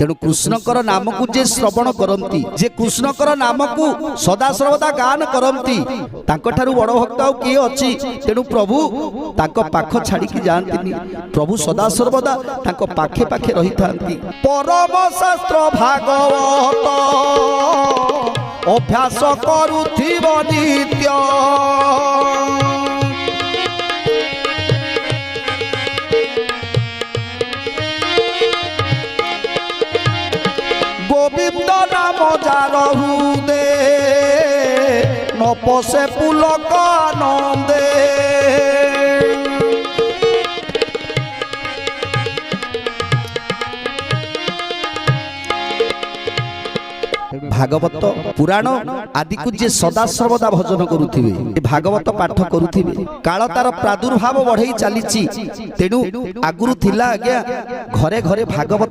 तेणु कृष्णकर नाम को जे श्रवण करती जे कृष्णकर नाम को सदा सर्वदा गान करती तांको बड़ भक्त आउ किए अच्छी। तेणु प्रभु तांको पाख छाड़ी जाती प्रभु सदा सर्वदा तांको पाखे पाखे रही था। परम शास्त्र भागवत अभ्यास करुथिब नित्य गोविंद नाम जार हृदे न पसे पुलक आनंदे। भागवत पुराण आदि को जे सदा सर्वदा भजन करुथिबे भागवत पाठ करुथिबे काल तार प्रादुर्भाव बढ़ई चली तेणु आगुरु थिला आज्ञा घरे घरे भागवत